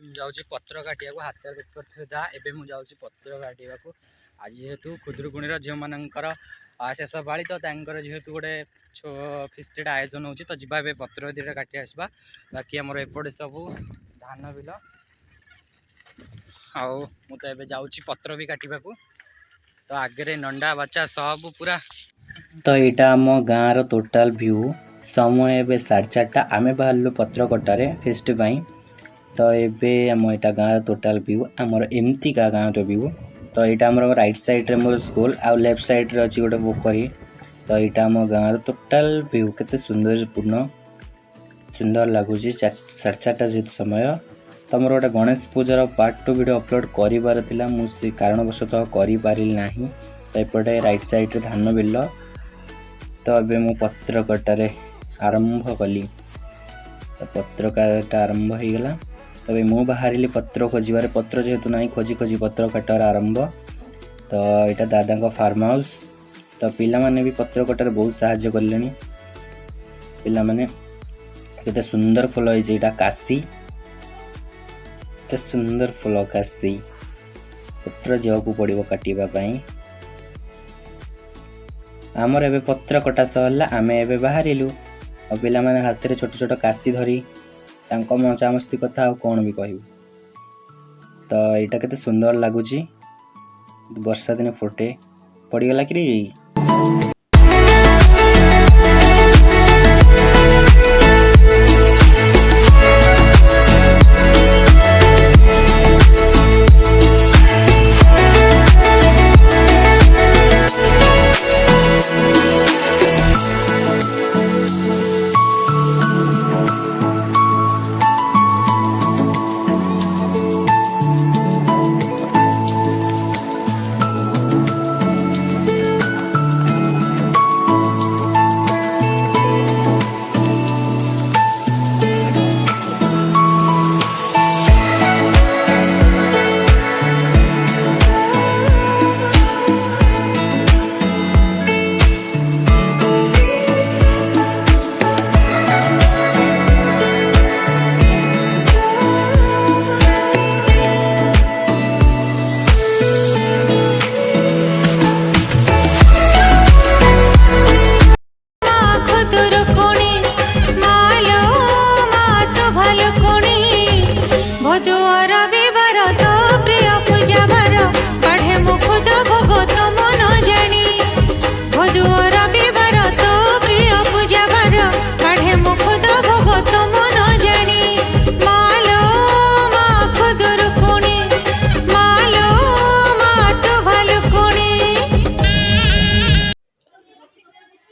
जाऊँ पत्र काटिया हाथ देखिए जहाँ एवं मुझे पत्र काटा आज जेहेतु खुदुरुकुणी झील मानकर शेष पाली तो जेहेतु गोटे फिस्टेड आयोजन हो तो जीवा पत्र दुटा काटी आसवा बाकी आमर एपटे सब धान बिल आउ तो जाऊँगी पत्र भी काटा तो आगे नंडा बच्चा सब पूरा तो यहाँ आम गाँव टोटाल व्यू समय ए 4:30 आम बाहर पत्र कटारे फेस्ट तो ये आम यहाँ गाँव टोटाल व्यू आमर एमती का गाँव व्यू तो यहाँ आम राइट साइड रे मोर स्कूल आ लेफ्ट साइड रे अच्छी गोटे पोखरी तो यहाँ आम गाँव टोटाल व्यू केते सौंदर्यपूर्ण सुंदर लगुच 4:30 जेहतु समय तो मोर गोटे गणेश पूजार पार्ट 2 वीडियो अपलोड कर मुझे कारणवशतः करें तो एपटे राइट साइड रे धान बिल तो अबे मु पत्र कटारे आरंभ कली तो पत्र काटा आरंभ हो गला तबे मु बाहर पत्र खोजार पत्र जेहेतु ना खोजी खोजी पत्र काटार आरंभ तो यहाँ दादा का फार्म हाउस तो पिला माने भी पत्र कटार बहुत साहाय्य कले पिला माने केते सुंदर फूल होइछे एटा काशी केते सुंदर फूल काशी पत्र जावाकू पड़िबो काटिबा पई आमर एबे पत्र कटा सरला आमे एबे बाहरिलु और पिला माने हाथ रे छोट छोट काशी धरी तांको मजा मस्ती कथा आ कोन भी कहू तो एटा केते सुंदर लागुची वर्षा दिन फोटे पड़ी गला कि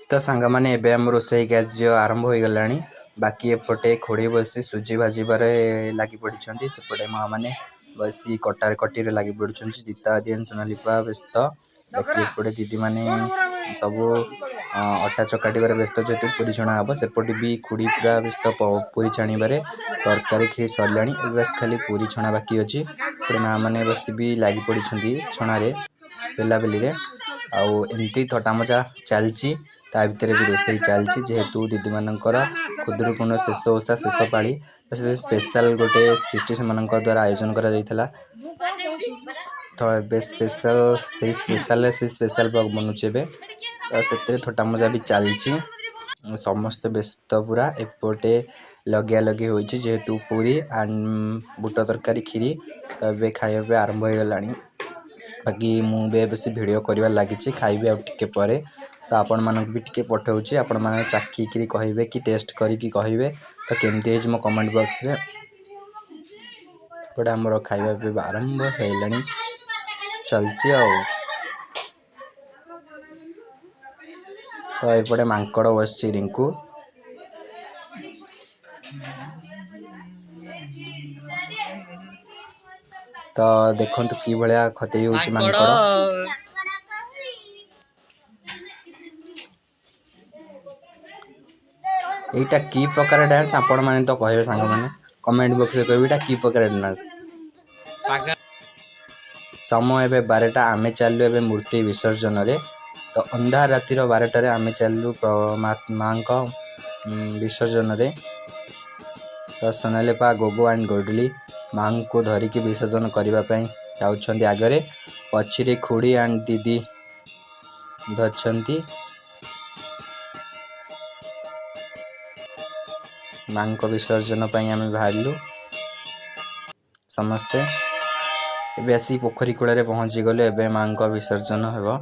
तो सांग मैंने एवं आम रोसई कार्य आरंभ हो गला बाकी एपटे खोड़ी बसी सुजी भाजबार लगी पड़ती सेपटे माँ मैंने बसी कटार कटी लगी पड़ुं जीता दियन सोनालीपा व्यस्त बाकी एपटे दीदी मैंने सब अटा चकाटार व्यस्त जेहतु पूरी छणा हम सेपटे भी खुड़ी पूरा व्यस्त पूरी छाणवे तरकारी खी सरला बस खाली पूरी छणा बाकी अच्छी माँ मैंने बस भी लगी पड़ी छणारे बेलाबेली आउ एमती थटा मजा चलती ता भितर भी रोसई चलती जेहेतु दीदी मानकर खुदुरुकुणी शेष ओषा शेष पाली तो स्पेशल गोटे फेस्ट से द्वारा आयोजन करा तो ए स्पेशल ब्लॉग बनूचे तो से थटा मजा भी चलती समस्त व्यस्त पूरा एपटे लगिया लगी हो जेहेतु पूरी एंड बुट तरकारी खीरी तो ए खाଇବା आरंभ हो गला बाकी मुझे बस वीडियो कर लगी खाइबे आगे पर तो आपण मानक भी टिके पठाऊँगी आपण मैंने चाखिकी कहे कि टेस्ट करी कहे तो केमती है मो कमेंट बॉक्स रे एपटे आमर खाଇବା पीवा आरंभ हो चलती तो एपटे मांकड़ बस रिंकू तो देखो कि भाया खतई हो मांकड़ एटा की प्रकार डांस आपण माने तो कहे सांग माने कमेंट बॉक्स रे कहबीटा की प्रकार डांस समय एबे 12टा आमे चालू एबे मूर्ति विसर्जन रे तो अंधार रातिर 12टा रे आमे चालू मां को विसर्जन रे तो सोनालीपा गोगो एंड गोडली माँ को धरिकी विसर्जन करने जाउछन्ति आगरे पछिरे खुड़ी एंड दीदी धरछन्ति माँ को विसर्जन पई आमे बाहरलु समस्ते एबे आसी पोखरी कूଳରେ पहुँची गले एबे माँ को विसर्जन हेबो